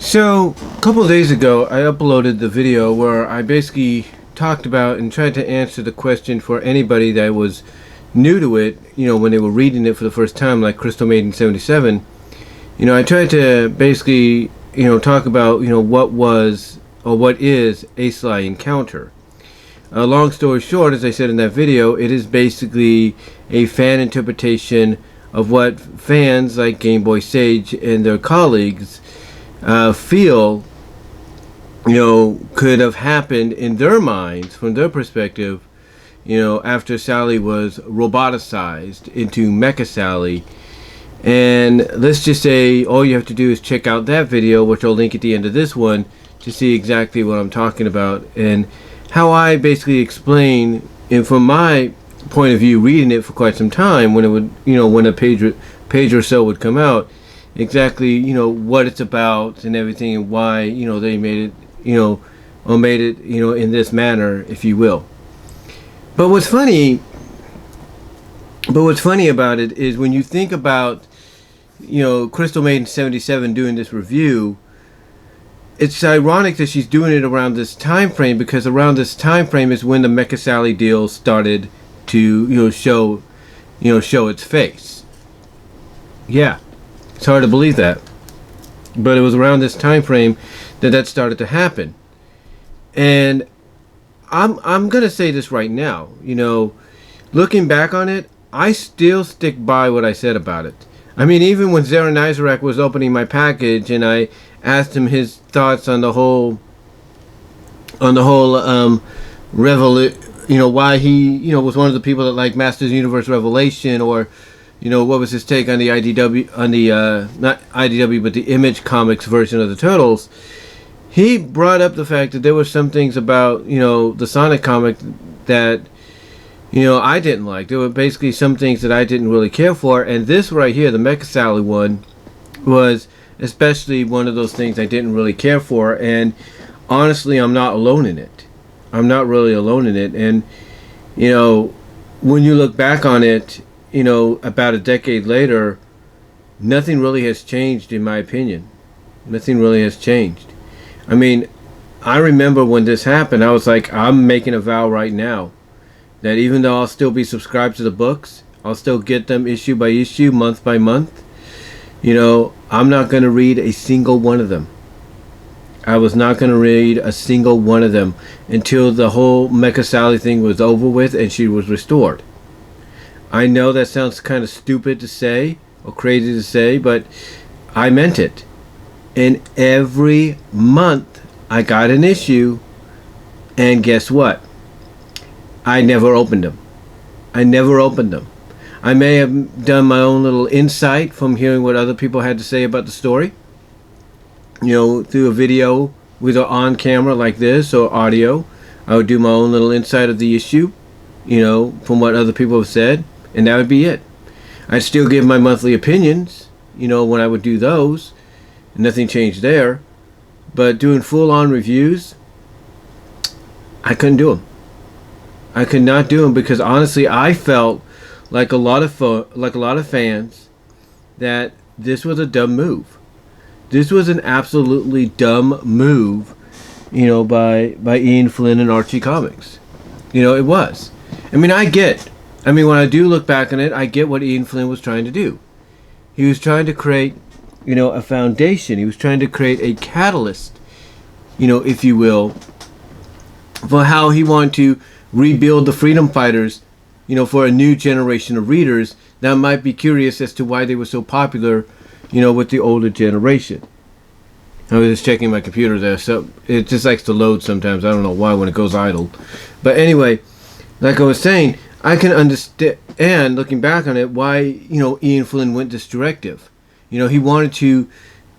So, a couple of days ago, I uploaded the video where I basically talked about and tried to answer the question for anybody that was new to it, when they were reading it for the first time, like Crystal Maiden 77. I tried to basically, talk about, what was or what is a Sly encounter. Long story short, as I said in that video, it is basically a fan interpretation of what fans like Game Boy Sage and their colleagues feel could have happened in their minds from their perspective after Sally was roboticized into Mecha Sally. And let's just say all you have to do is check out that video, which I'll link at the end of this one, to see exactly what I'm talking about and how I basically explain, and from my point of view, reading it for quite some time, when it would when a page or so would come out, exactly what it's about and everything, and why they made it or made it in this manner, if you will. But what's funny about it is when you think about Crystal Maiden 77 doing this review, it's ironic that she's doing it around this time frame, because around this time frame is when the Mecha Sally deal started to show its face. Yeah. It's hard to believe that, but it was around this time frame that started to happen. And I'm gonna say this right now. Looking back on it, I still stick by what I said about it. I mean, even when Zara Nizarak was opening my package and I asked him his thoughts on the whole why he was one of the people that liked Masters Universe Revelation, or what was his take on the not IDW, but the Image Comics version of the Turtles. He brought up the fact that there were some things about, the Sonic comic that, I didn't like. There were basically some things that I didn't really care for. And this right here, the Mecha Sally one, was especially one of those things I didn't really care for. And honestly, I'm not alone in it. I'm not really alone in it. And, when you look back on it, about a decade later, nothing really has changed, in my opinion. Nothing really has changed. I mean, I remember when this happened, I was like, I'm making a vow right now that even though I'll still be subscribed to the books, I'll still get them issue by issue, month by month, I'm not going to read a single one of them. I was not going to read a single one of them until the whole Mecha Sally thing was over with and she was restored. I know that sounds kind of stupid to say, or crazy to say, but I meant it. And every month I got an issue, and guess what? I never opened them. I never opened them. I may have done my own little insight from hearing what other people had to say about the story, through a video, either on camera like this or audio. I would do my own little insight of the issue, from what other people have said. And that would be it. I'd still give my monthly opinions, when I would do those. Nothing changed there. But doing full-on reviews, I couldn't do them. I could not do them because honestly, I felt like a lot of fans that this was a dumb move. This was an absolutely dumb move, by Ian Flynn and Archie Comics. It was. I mean, when I do look back on it, I get what Ian Flynn was trying to do. He was trying to create, a foundation. He was trying to create a catalyst, if you will, for how he wanted to rebuild the Freedom Fighters, for a new generation of readers that might be curious as to why they were so popular, with the older generation. I was just checking my computer there, so it just likes to load sometimes. I don't know why when it goes idle. But anyway, like I was saying, I can understand, looking back on it, why, Ian Flynn went this directive. He wanted to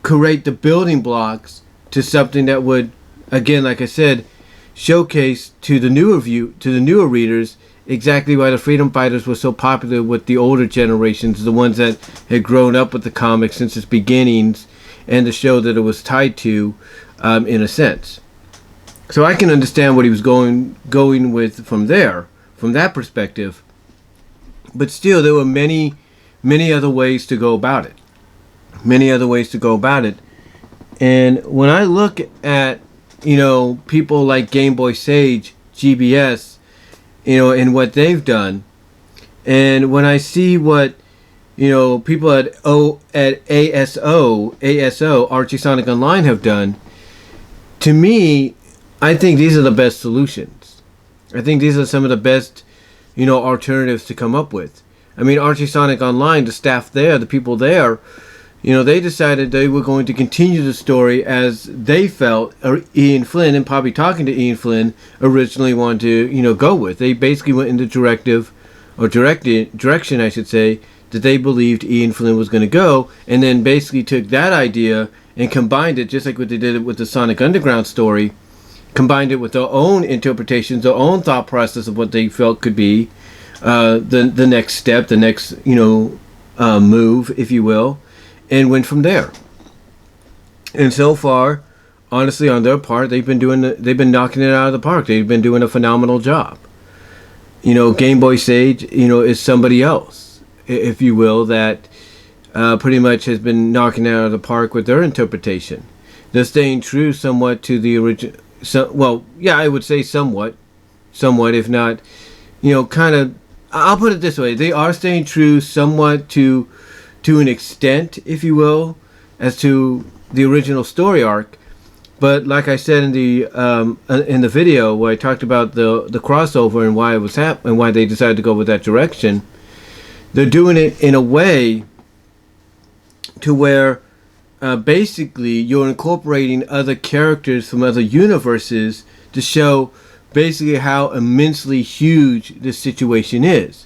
create the building blocks to something that would, again, like I said, showcase to the newer readers exactly why the Freedom Fighters were so popular with the older generations, the ones that had grown up with the comic since its beginnings, and the show that it was tied to, in a sense. So I can understand what he was going with from there, from that perspective. But still, there were many other ways to go about it. And when I look at, people like Game Boy Sage, GBS, and what they've done, and when I see what, people at ASO, Archie Sonic Online have done, to me, I think these are the best solutions. I think these are some of the best, alternatives to come up with. I mean, Archie Sonic Online, the staff there, the people there, they decided they were going to continue the story as they felt, or Ian Flynn, and probably talking to Ian Flynn, originally wanted to, go with. They basically went in the direction, I should say, that they believed Ian Flynn was going to go, and then basically took that idea and combined it, just like what they did with the Sonic Underground story, combined it with their own interpretations, their own thought process of what they felt could be the next step, the next, move, if you will, and went from there. And so far, honestly, on their part, they've been knocking it out of the park. They've been doing a phenomenal job. Game Boy Sage, is somebody else, if you will, that pretty much has been knocking it out of the park with their interpretation. They're staying true somewhat to the original. I would say somewhat, if not, kind of. I'll put it this way: they are staying true somewhat to an extent, if you will, as to the original story arc. But like I said in the video where I talked about the crossover and why it was and why they decided to go with that direction, they're doing it in a way to where basically you're incorporating other characters from other universes to show basically how immensely huge this situation is,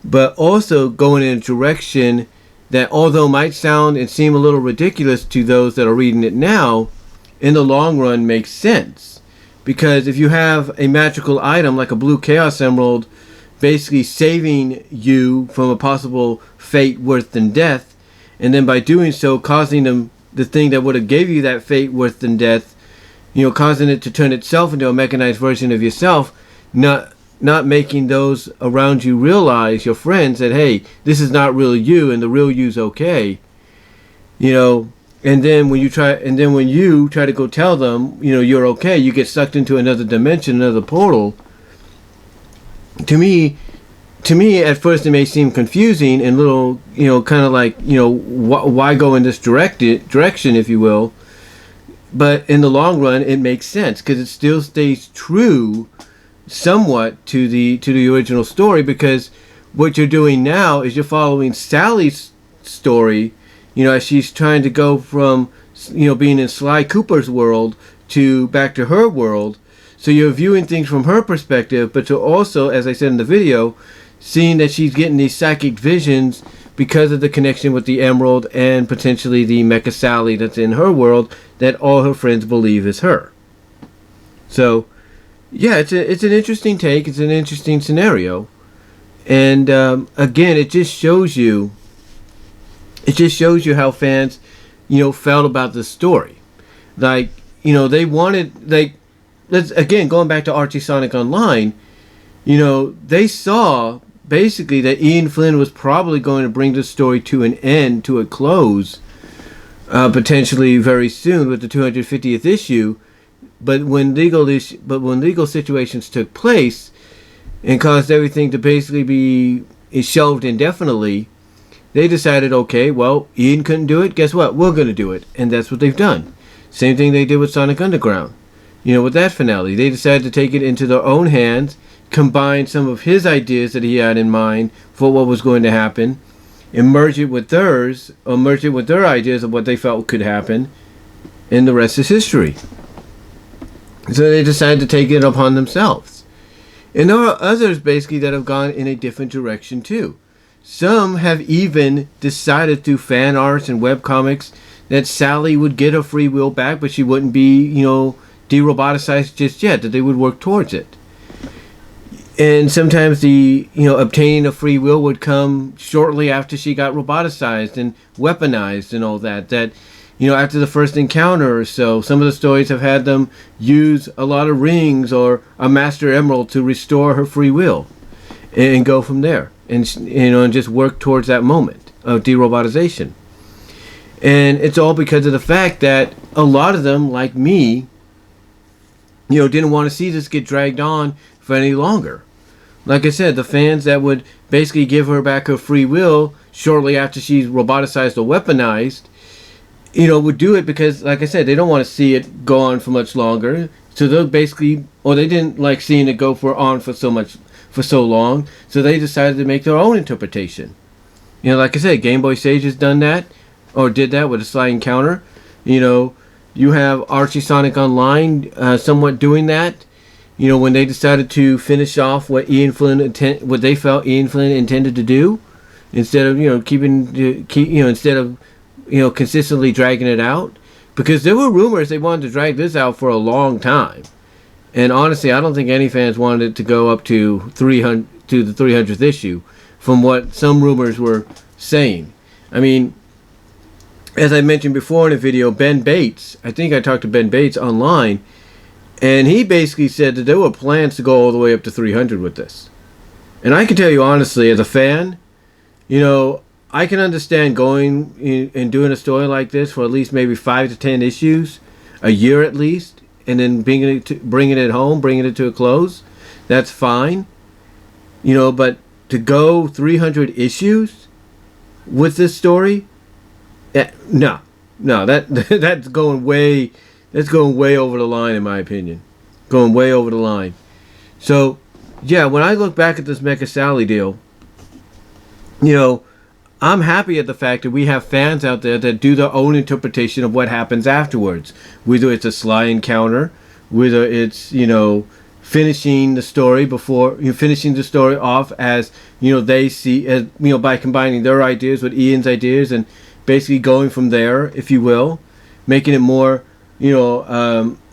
but also going in a direction that, although might sound and seem a little ridiculous to those that are reading it now, in the long run makes sense. Because if you have a magical item like a blue Chaos Emerald basically saving you from a possible fate worse than death, and then by doing so causing the thing that would have gave you that fate worse than death, causing it to turn itself into a mechanized version of yourself, not making those around you realize, your friends, that, hey, this is not real you and the real you's okay. And then when you try to go tell them, you're okay, you get sucked into another dimension, another portal. To me, at first it may seem confusing and little, kind of like, why go in this direction, if you will. But in the long run, it makes sense because it still stays true somewhat to the original story, because what you're doing now is you're following Sally's story, as she's trying to go from, being in Sly Cooper's world to back to her world. So you're viewing things from her perspective, but you're also, as I said in the video, seeing that she's getting these psychic visions because of the connection with the Emerald and potentially the Mecha Sally that's in her world that all her friends believe is her. So, yeah, it's an interesting take. It's an interesting scenario. And, again, it just shows you how fans, felt about the story. Like, they wanted, like, going back to Archie Sonic Online, they saw basically that Ian Flynn was probably going to bring the story to an end, to a close, potentially very soon with the 250th issue. But when legal situations took place and caused everything to basically be shelved indefinitely, they decided, okay, well, Ian couldn't do it. Guess what? We're going to do it, and that's what they've done. Same thing they did with Sonic Underground. With that finale, they decided to take it into their own hands, combine some of his ideas that he had in mind for what was going to happen, and merge it with theirs, or merge it with their ideas of what they felt could happen, and the rest is history. So they decided to take it upon themselves. And there are others basically that have gone in a different direction too. Some have even decided through fan arts and webcomics that Sally would get her free will back, but she wouldn't be, de-roboticized just yet, that they would work towards it. And sometimes the, obtaining of free will would come shortly after she got roboticized and weaponized and all that. That, after the first encounter or so, some of the stories have had them use a lot of rings or a Master Emerald to restore her free will and go from there. And, and just work towards that moment of de-robotization. And it's all because of the fact that, a lot of them, like me, didn't want to see this get dragged on for any longer. Like I said, the fans that would basically give her back her free will shortly after she's roboticized or weaponized, would do it because, like I said, they don't want to see it go on for much longer. So they'll basically, or they didn't like seeing it go for so long. So they decided to make their own interpretation. Like I said, Game Boy Sage has done that, or did that with a sliding counter. You have Archie Sonic Online somewhat doing that. When they decided to finish off what what they felt Ian Flynn intended to do, instead of instead of consistently dragging it out, because there were rumors they wanted to drag this out for a long time, and honestly, I don't think any fans wanted it to go up to the 300th issue, from what some rumors were saying. I mean, as I mentioned before in a video, Ben Bates, I think I talked to Ben Bates online, and he basically said that there were plans to go all the way up to 300 with this. And I can tell you honestly, as a fan, I can understand going and doing a story like this for at least maybe 5 to 10 issues, a year at least, and then bringing it home, bringing it to a close. That's fine. But to go 300 issues with this story, no, that's going way over the line, in my opinion. Going way over the line. So, yeah, when I look back at this Mecha Sally deal, I'm happy at the fact that we have fans out there that do their own interpretation of what happens afterwards. Whether it's a sly encounter, whether it's, finishing the story off as, they see, as, by combining their ideas with Ian's ideas and basically going from there, if you will, making it more,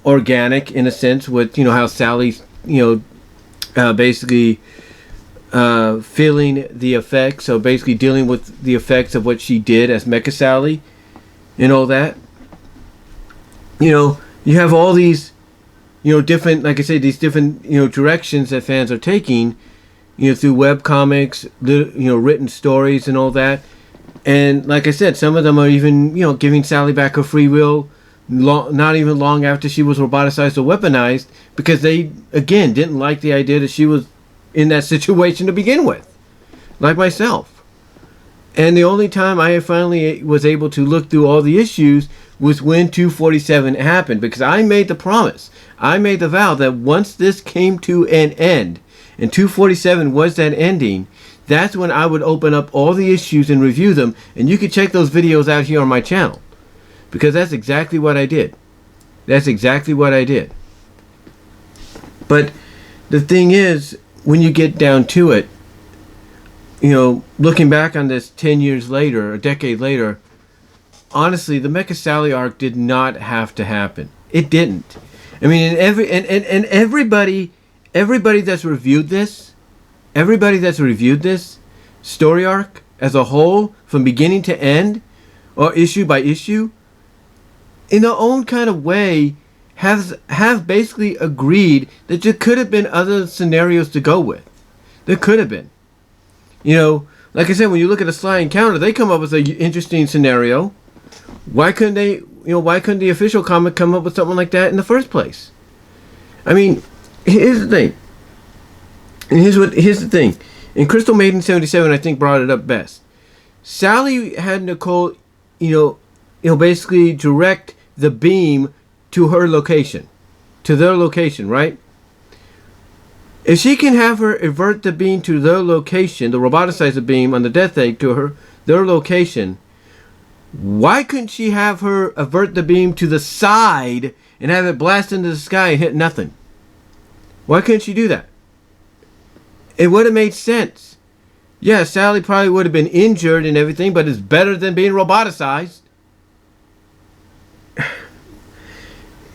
organic in a sense with, how Sally's, basically feeling the effects, so basically dealing with the effects of what she did as Mecha Sally and all that. You have all these, different, like I say, these different, directions that fans are taking, through web comics, written stories and all that. And like I said, some of them are even, giving Sally back her free will not even long after she was roboticized or weaponized, because they, again, didn't like the idea that she was in that situation to begin with, like myself. And the only time I finally was able to look through all the issues was when 247 happened, because I made the promise, I made the vow that once this came to an end, and 247 was that ending, that's when I would open up all the issues and review them, and you can check those videos out here on my channel, because that's exactly what I did. That's exactly what I did. But the thing is, when you get down to it, looking back on this 10 years later, a decade later, honestly, the Mecha Sally arc did not have to happen. It didn't. I mean, and everybody that's reviewed this, story arc as a whole, from beginning to end, or issue by issue, in their own kind of way, have basically agreed that there could have been other scenarios to go with. There could have been. Like I said, when you look at a sly encounter, they come up with an interesting scenario. Why couldn't they? Why couldn't the official comic come up with something like that in the first place? I mean, here's the thing. And here's the thing. And Crystal Maiden 77, I think, brought it up best. Sally had Nicole, basically direct the beam to her location, to their location, right? If she can have her avert the beam to their location, the roboticize the beam on the Death Egg to their location, why couldn't she have her avert the beam to the side and have it blast into the sky and hit nothing? Why couldn't she do that? It would have made sense. Yeah, Sally probably would have been injured and everything, but it's better than being roboticized.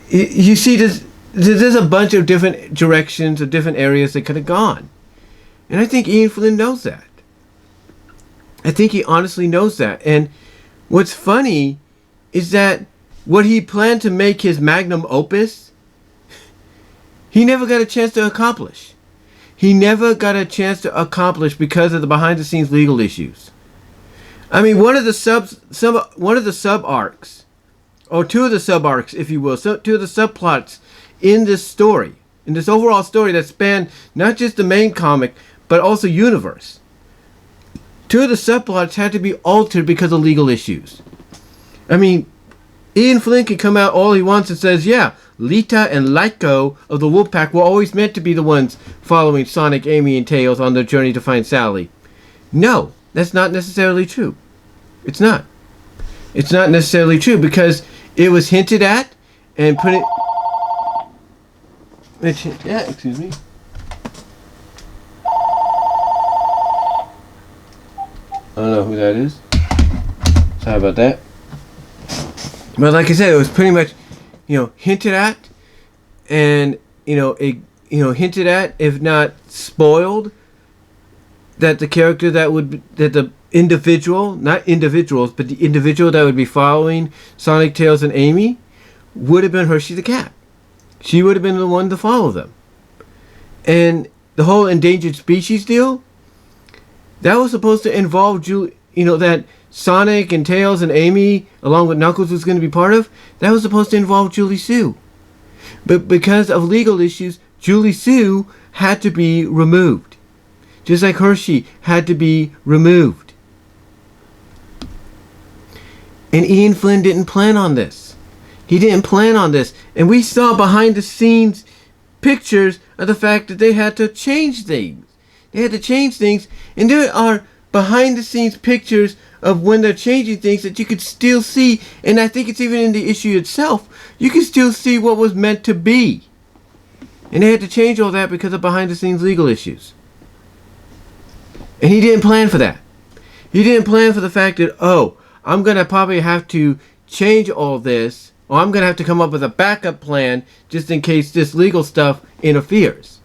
You see, there's a bunch of different directions or different areas that could have gone. And I think Ian Flynn knows that. I think he honestly knows that. And what's funny is that what he planned to make his magnum opus, he never got a chance to accomplish. He never got a chance to accomplish because of the behind-the-scenes legal issues. I mean, one of the sub arcs, or two of the sub-arcs, if you will, so two of the subplots in this story, in this overall story that span not just the main comic, but also universe. Two of the subplots had to be altered because of legal issues. I mean, Ian Flynn can come out all he wants and says, yeah, Lita and Lyko of the Wolfpack were always meant to be the ones following Sonic, Amy, and Tails on their journey to find Sally. No, that's not necessarily true. It's not. It's not necessarily true because it was hinted at and put it... Yeah, excuse me. I don't know who that is. Sorry about that. But like I said, it was pretty much, hinted at, and hinted at, if not spoiled, that the character that the individual, not individuals, but the individual that would be following Sonic, Tails, and Amy would have been Hershey the cat. She would have been the one to follow them. And the whole endangered species deal, that was supposed to involve that Sonic and Tails and Amy, along with Knuckles, was going to be part of. That was supposed to involve Julie Sue. But because of legal issues, Julie Sue had to be removed. Just like Hershey had to be removed. And Ian Flynn didn't plan on this. He didn't plan on this. And we saw behind the scenes pictures of the fact that they had to change things. They had to change things. And there are behind the scenes pictures of when they're changing things that you could still see. And I think it's even in the issue itself. You can still see what was meant to be. And they had to change all that because of behind the scenes legal issues. And he didn't plan for that. He didn't plan for the fact that, I'm going to probably have to change all this, or I'm going to have to come up with a backup plan just in case this legal stuff interferes.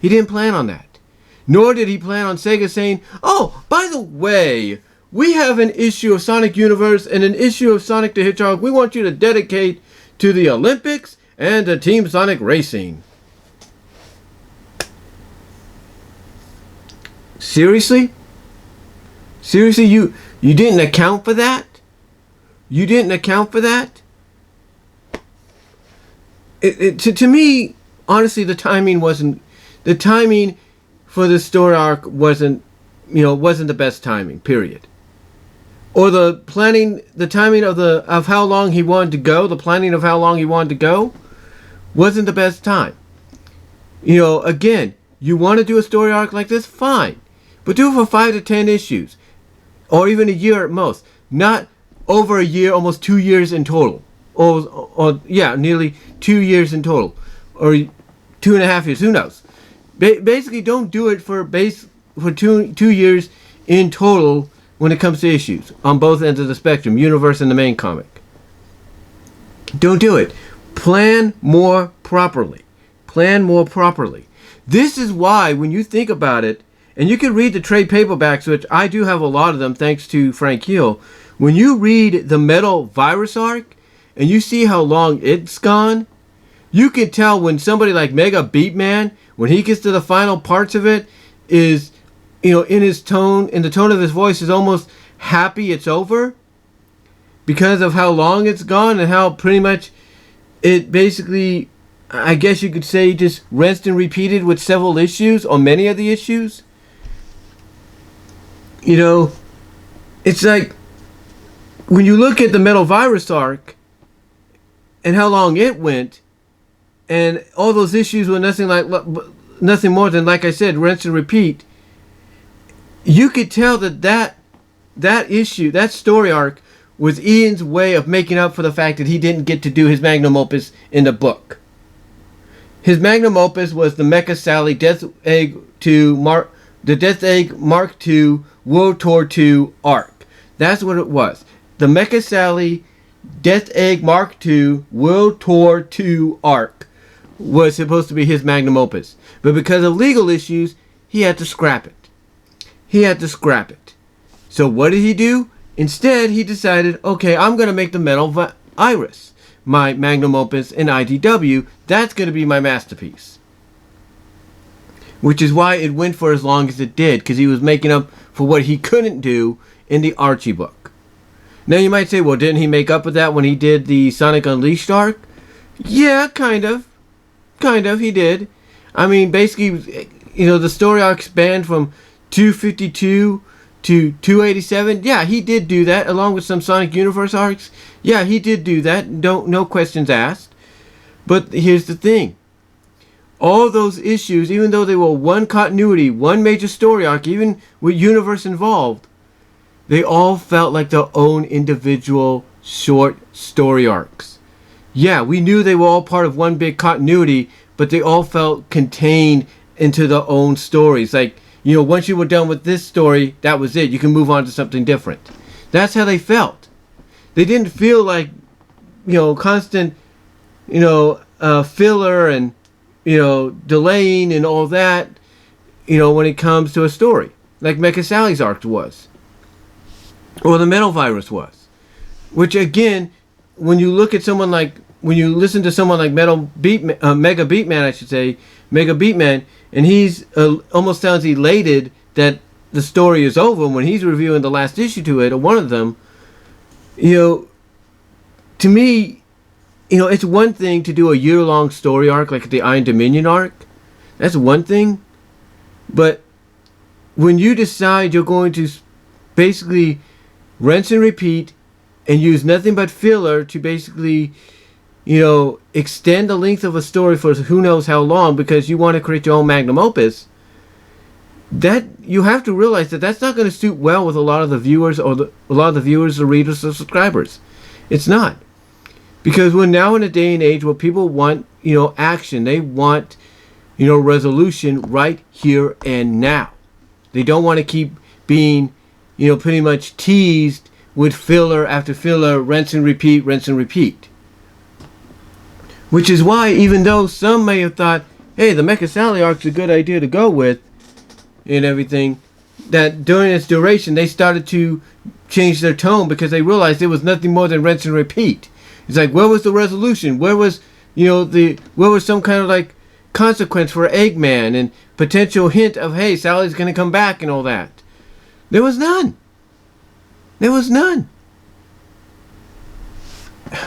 He didn't plan on that. Nor did he plan on Sega saying, by the way, we have an issue of Sonic Universe and an issue of Sonic the Hedgehog we want you to dedicate to the Olympics and to Team Sonic Racing. Seriously? Seriously, you didn't account for that? You didn't account for that? To me, honestly, the timing for the story arc wasn't the best timing, period. Or the timing of how long he wanted to go, the planning of how long he wanted to go wasn't the best time. Again, you want to do a story arc like this? Fine. But do it for 5 to 10 issues. Or even a year at most. Not over a year, almost 2 years in total. Or nearly 2 years in total. Or 2.5 years, who knows. Basically, don't do it for 2 years in total when it comes to issues. On both ends of the spectrum, universe and the main comic. Don't do it. Plan more properly. Plan more properly. This is why, when you think about it, and you can read the trade paperbacks, which I do have a lot of them thanks to Frank Hill. When you read the Metal Virus arc, and you see how long it's gone, you can tell when somebody like Mega Beatman, when he gets to the final parts of it, is, in the tone of his voice, is almost happy it's over. Because of how long it's gone and how pretty much it basically, I guess you could say, just rinsed and repeated with several issues, or many of the issues. It's like, when you look at the Metal Virus arc, and how long it went, and all those issues were nothing more than, like I said, rinse and repeat, you could tell that issue, that story arc, was Ian's way of making up for the fact that he didn't get to do his magnum opus in the book. His magnum opus was the Mecha Sally Death Egg Mark II World Tour 2 arc. That's what it was. The Mecha Sally Death Egg Mark II World Tour 2 arc was supposed to be his magnum opus. But because of legal issues, he had to scrap it. So what did he do? Instead, he decided, okay, I'm going to make the Metal Iris my magnum opus in IDW. That's going to be my masterpiece. Which is why it went for as long as it did, because he was making up for what he couldn't do in the Archie book. Now you might say, well, didn't he make up for that when he did the Sonic Unleashed arc? Yeah, kind of. Kind of, he did. I mean, basically, the story arc spanned from 252 to 287. Yeah, he did do that, along with some Sonic Universe arcs. Yeah, he did do that. No questions asked. But here's the thing. All those issues, even though they were one continuity, one major story arc, even with universe involved, they all felt like their own individual short story arcs. Yeah, we knew they were all part of one big continuity, but they all felt contained into their own stories. Like, once you were done with this story, that was it. You can move on to something different. That's how they felt. They didn't feel like, constant, filler and, delaying and all that, when it comes to a story. Like Mecha Sally's arc was. Or the Metal Virus was. Which, again, when you listen to someone like Mega Beatman, I should say, Mega Beatman, and he's almost sounds elated that the story is over when he's reviewing the last issue to it, or one of them, to me, it's one thing to do a year-long story arc like the Iron Dominion arc. That's one thing. But when you decide you're going to basically rinse and repeat and use nothing but filler to basically, extend the length of a story for who knows how long because you want to create your own magnum opus, that you have to realize that that's not going to suit well with a lot of the viewers or the readers, or subscribers. It's not. Because we're now in a day and age where people want, action. They want, resolution right here and now. They don't want to keep being, pretty much teased with filler after filler, rinse and repeat, rinse and repeat. Which is why, even though some may have thought, hey, the Mecha Sally arc's a good idea to go with, and everything, that during its duration, they started to change their tone because they realized it was nothing more than rinse and repeat. It's like, where was the resolution? Where was, where was some kind of like consequence for Eggman and potential hint of, hey, Sally's going to come back and all that? There was none. There was none.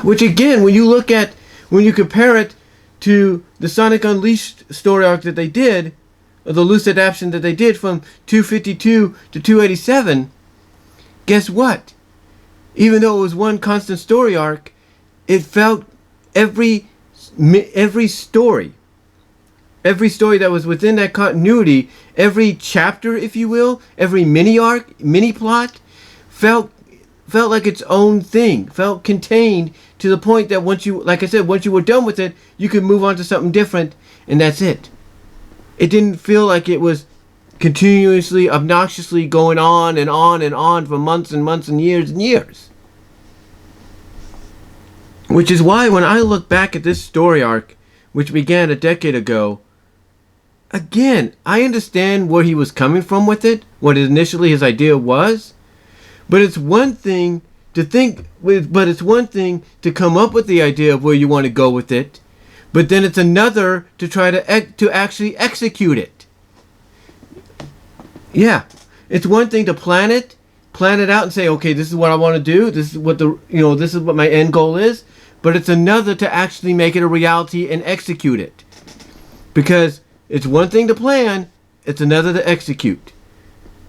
Which again, when you compare it to the Sonic Unleashed story arc that they did, or the loose adaptation that they did from 252 to 287, guess what? Even though it was one constant story arc, it felt every story that was within that continuity, every chapter, if you will, every mini arc, mini plot, felt like its own thing, felt contained to the point that once you were done with it, you could move on to something different, and that's it. It didn't feel like it was continuously, obnoxiously going on and on and on for months and months and years. Which is why when I look back at this story arc, which began a decade ago, again, I understand where he was coming from with it, what initially his idea was, but it's one thing to it's one thing to come up with the idea of where you want to go with it, but then it's another to try to actually execute it. Yeah, it's one thing to plan it out and say, okay, this is what I want to do. This is what this is what my end goal is. But it's another to actually make it a reality and execute it. Because it's one thing to plan, it's another to execute.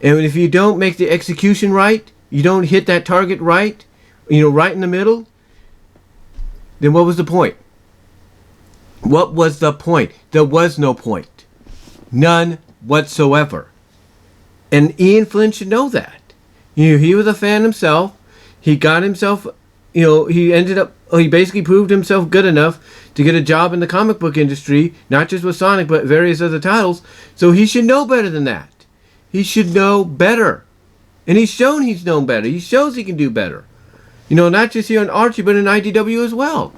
And if you don't make the execution right, you don't hit that target right, right in the middle, then what was the point? What was the point? There was no point. None whatsoever. And Ian Flynn should know that. He was a fan himself. He got himself, he basically proved himself good enough to get a job in the comic book industry, not just with Sonic, but various other titles. So he should know better than that. He should know better. And he's shown he's known better. He shows he can do better. Not just here in Archie, but in IDW as well.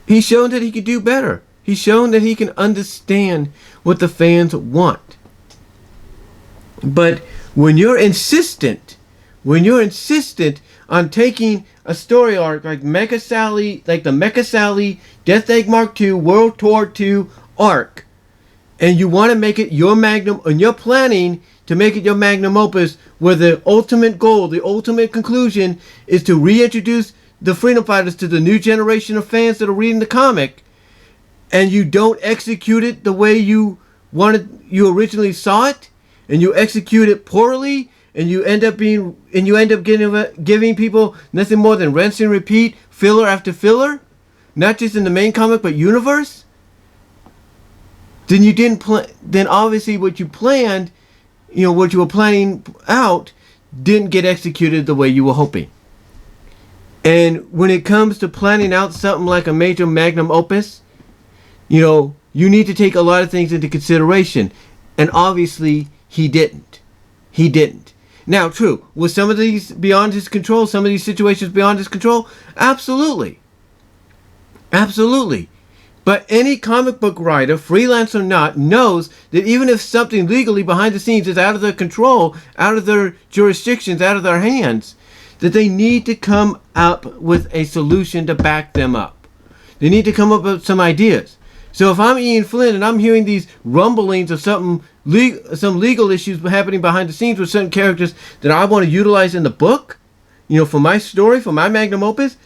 He's shown that he can do better. He's shown that he can understand what the fans want. But when you're insistent on taking a story arc like Mecha Sally, like the Mecha Sally Death Egg Mark II World Tour 2 arc, and you want to make it your magnum, and you're planning to make it your magnum opus, where the ultimate goal, the ultimate conclusion is to reintroduce the Freedom Fighters to the new generation of fans that are reading the comic, and you don't execute it the way you originally saw it, and you execute it poorly, and you end up giving people nothing more than rinse and repeat, filler after filler, not just in the main comic but universe, then you didn't then obviously what you planned, what you were planning out didn't get executed the way you were hoping. And when it comes to planning out something like a major magnum opus, you need to take a lot of things into consideration. And obviously, he didn't. Now, true, was some of these beyond his control, some of these situations beyond his control? Absolutely. Absolutely. But any comic book writer, freelance or not, knows that even if something legally behind the scenes is out of their control, out of their jurisdictions, out of their hands, that they need to come up with a solution to back them up. They need to come up with some ideas. So if I'm Ian Flynn and I'm hearing these rumblings of some legal issues happening behind the scenes with certain characters that I want to utilize in the book, for my story, for my magnum opus,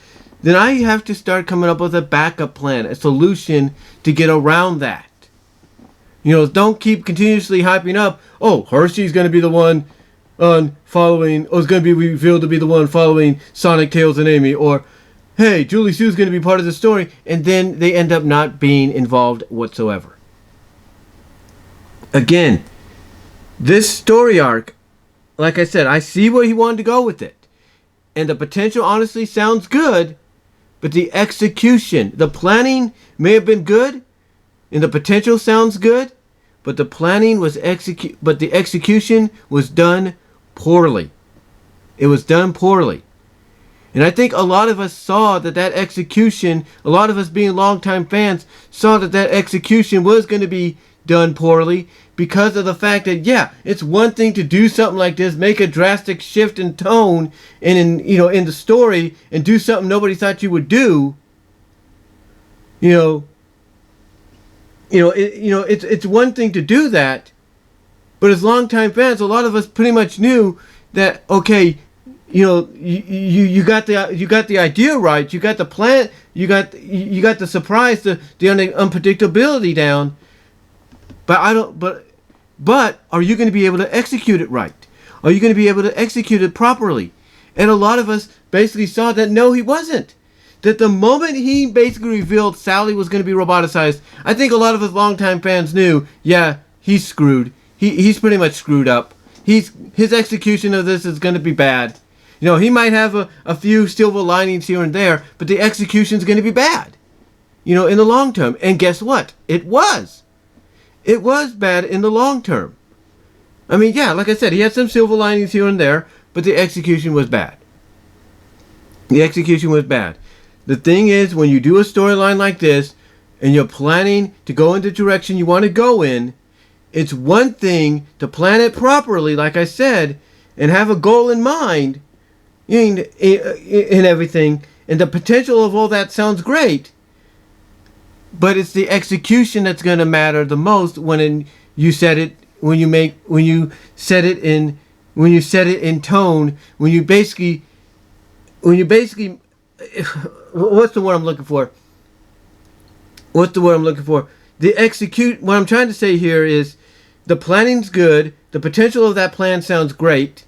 then I have to start coming up with a backup plan, a solution to get around that. Don't keep continuously hyping up, Hershey's going to be the one following, is going to be revealed to be the one following Sonic, Tails, and Amy, or hey, Julie Sue's going to be part of the story, and then they end up not being involved whatsoever. Again, this story arc, like I said, I see where he wanted to go with it. And the potential honestly sounds good, but the execution, the planning may have been good, and the potential sounds good, but the planning was but the execution was done poorly. It was done poorly. And I think a lot of us saw that execution, a lot of us being longtime fans, saw that execution was going to be done poorly because of the fact that, it's one thing to do something like this, make a drastic shift in tone and in the story and do something nobody thought you would do. It's one thing to do that, but as longtime fans, a lot of us pretty much knew that, okay, you got the idea right, you got the plan, you got the surprise, the unpredictability down, but are you going to be able to execute it right? Are you going to be able to execute it properly? And a lot of us basically saw that no, he wasn't. That the moment he basically revealed Sally was going to be roboticized, I think a lot of us longtime fans knew, he's screwed. He's pretty much screwed up. His execution of this is going to be bad. He might have a few silver linings here and there, but the execution's going to be bad, in the long term. And guess what? It was. It was bad in the long term. I mean, like I said, he had some silver linings here and there, but the execution was bad. The execution was bad. The thing is, when you do a storyline like this, and you're planning to go in the direction you want to go in, it's one thing to plan it properly, like I said, and have a goal in mind, in everything, and the potential of all that sounds great, but it's the execution that's going to matter the most when you set it in tone, when you basically what's the word I'm looking for? What I'm trying to say here is the planning's good, the potential of that plan sounds great,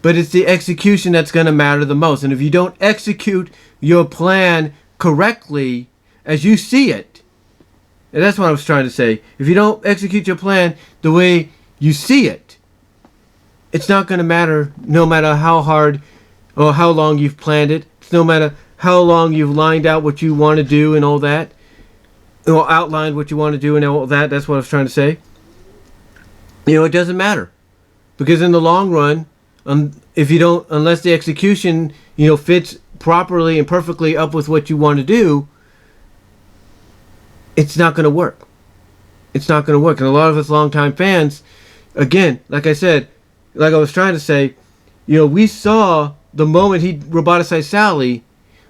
but it's the execution that's going to matter the most. And if you don't execute your plan correctly as you see it, and that's what I was trying to say, if you don't execute your plan the way you see it, it's not going to matter no matter how hard or how long you've planned it. It's no matter how long you've lined out what you want to do and all that, or outlined what you want to do and all that. That's what I was trying to say. It doesn't matter, because in the long run, unless the execution, fits properly and perfectly up with what you want to do, it's not going to work. It's not going to work. And a lot of us longtime fans, again, like I said, like I was trying to say, we saw the moment he roboticized Sally,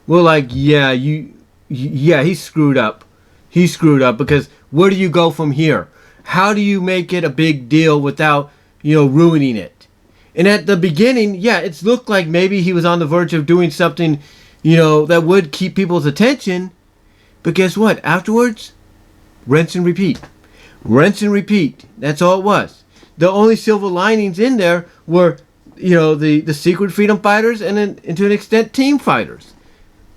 we're like, he screwed up. He screwed up, because where do you go from here? How do you make it a big deal without ruining it. And at the beginning, yeah, it's looked like maybe he was on the verge of doing something, that would keep people's attention. But guess what? Afterwards, rinse and repeat. Rinse and repeat. That's all it was. The only silver linings in there were, the secret freedom fighters and then, and to an extent, team fighters.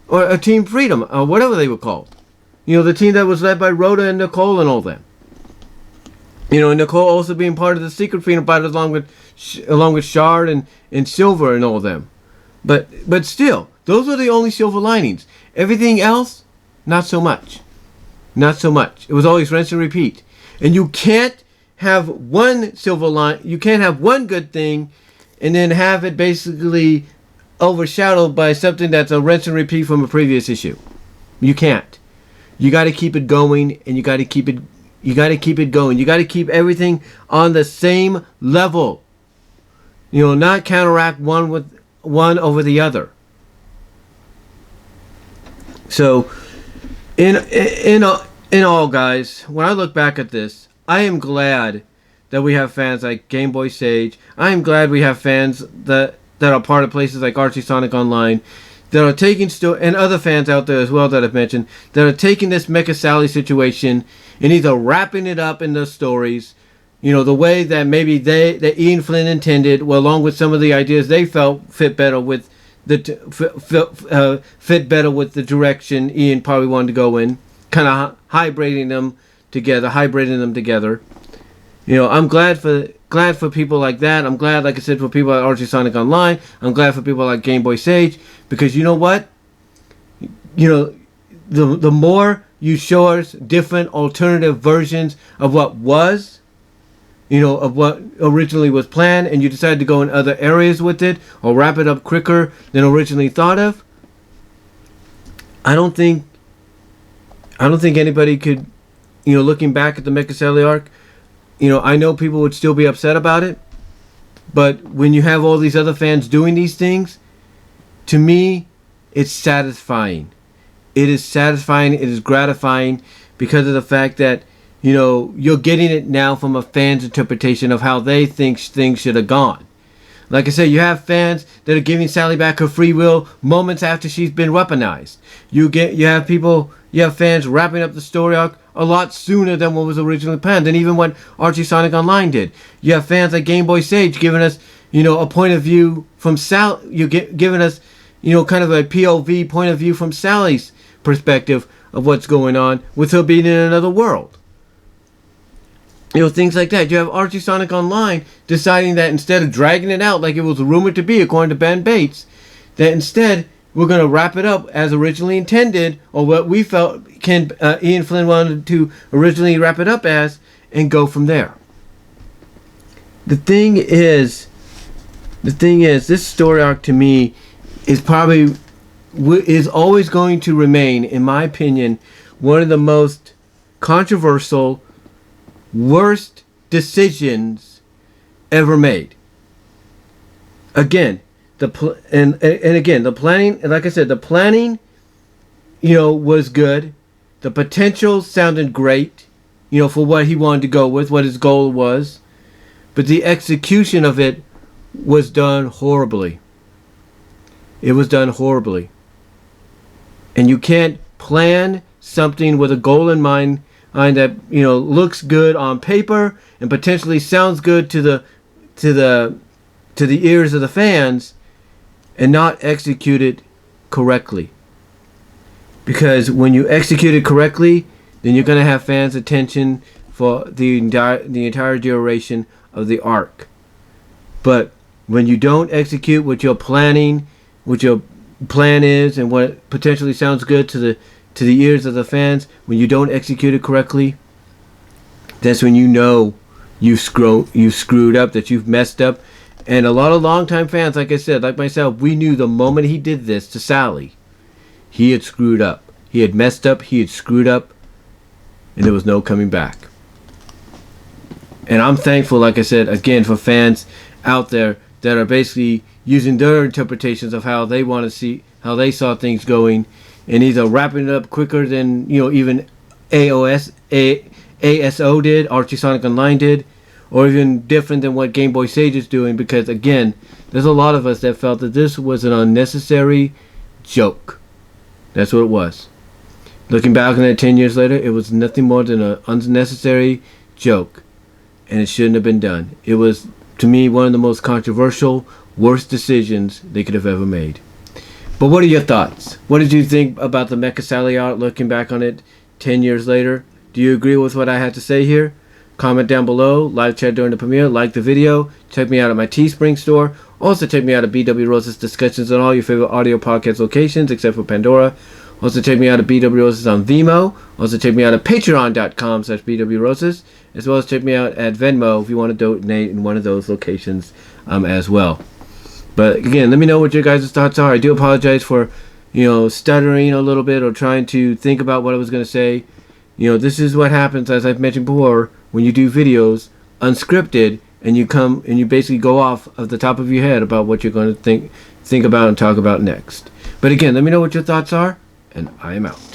Or Team Freedom, or whatever they were called. The team that was led by Rhoda and Nicole and all them. And Nicole also being part of the secret freedom fighters along with Shard and Silver and all them. But still, those are the only silver linings. Everything else, not so much. Not so much. It was always rinse and repeat. And you can't have one silver line. You can't have one good thing and then have it basically overshadowed by something that's a rinse and repeat from a previous issue. You can't. You got to keep it going, and you got to keep it going. You got to keep everything on the same level. Not counteract one over the other. So, in all, guys, when I look back at this, I am glad that we have fans like Game Boy Sage. I am glad we have fans that are part of places like Archie Sonic Online, that are taking and other fans out there as well that I've mentioned, that are taking this Mecha Sally situation and either wrapping it up in the stories, the way that maybe that Ian Flynn intended, along with some of the ideas they felt fit better with fit better with the direction Ian probably wanted to go in, kind of hybriding them together. I'm glad for people like that. I'm glad, like I said, for people like Archie Sonic Online. I'm glad for people like Game Boy Sage, because you know what? The more you show us different alternative versions of what was, of what originally was planned, and you decide to go in other areas with it or wrap it up quicker than originally thought of, I don't think anybody could, looking back at the Mecha Sally arc, I know people would still be upset about it, but when you have all these other fans doing these things, to me, it's satisfying. It is satisfying. It is gratifying because of the fact that, you're getting it now from a fan's interpretation of how they think things should have gone. Like I said, you have fans that are giving Sally back her free will moments after she's been weaponized. You have fans wrapping up the story arc a lot sooner than what was originally planned, and even what Archie Sonic Online did. You have fans like Game Boy Sage giving us, a point of view from Sally. Giving us, kind of a POV point of view from Sally's perspective of what's going on with her being in another world. Things like that. You have Archie Sonic Online deciding that instead of dragging it out like it was rumored to be, according to Ben Bates, that instead we're going to wrap it up as originally intended, or what we felt Ian Flynn wanted to originally wrap it up as, and go from there. The thing is, this story arc to me is always going to remain, in my opinion, one of the most controversial, worst decisions ever made. Again, the planning, like I said, the planning, was good. The potential sounded great, for what he wanted to go with, what his goal was. But the execution of it was done horribly. It was done horribly. And you can't plan something with a goal in mind that looks good on paper and potentially sounds good to the ears of the fans, and not execute it correctly. Because when you execute it correctly, then you're going to have fans' attention for the entire duration of the arc. But when you don't execute what you're planning, what your plan is, and what potentially sounds good to the ears of the fans, when you don't execute it correctly, that's when you've screwed up, that you've messed up. And a lot of longtime fans, like I said, like myself, we knew the moment he did this to Sally, he had screwed up. He had messed up, he had screwed up, and there was no coming back. And I'm thankful, like I said, again, for fans out there that are basically using their interpretations of how they want to see, how they saw things going, and either wrapping it up quicker than, even ASO did, Archie Sonic Online did, or even different than what Game Boy Sage is doing, because again, there's a lot of us that felt that this was an unnecessary joke. That's what it was. Looking back on it 10 years later, it was nothing more than an unnecessary joke, and it shouldn't have been done. It was, to me, one of the most controversial, worst decisions they could have ever made. But what are your thoughts? What did you think about the Mecha Sally art looking back on it 10 years later? Do you agree with what I had to say here? Comment down below, live chat during the premiere, like the video, check me out at my Teespring store. Also check me out at BW Rose's discussions on all your favorite audio podcast locations except for Pandora. Also check me out at BW Roses on VENMO. Also check me out at patreon.com/BW Roses. As well as check me out at Venmo if you want to donate in one of those locations as well. But again, let me know what your guys' thoughts are. I do apologize for, stuttering a little bit or trying to think about what I was going to say. This is what happens, as I've mentioned before, when you do videos unscripted and you basically go off of the top of your head about what you're going to think about and talk about next. But again, let me know what your thoughts are, and I am out.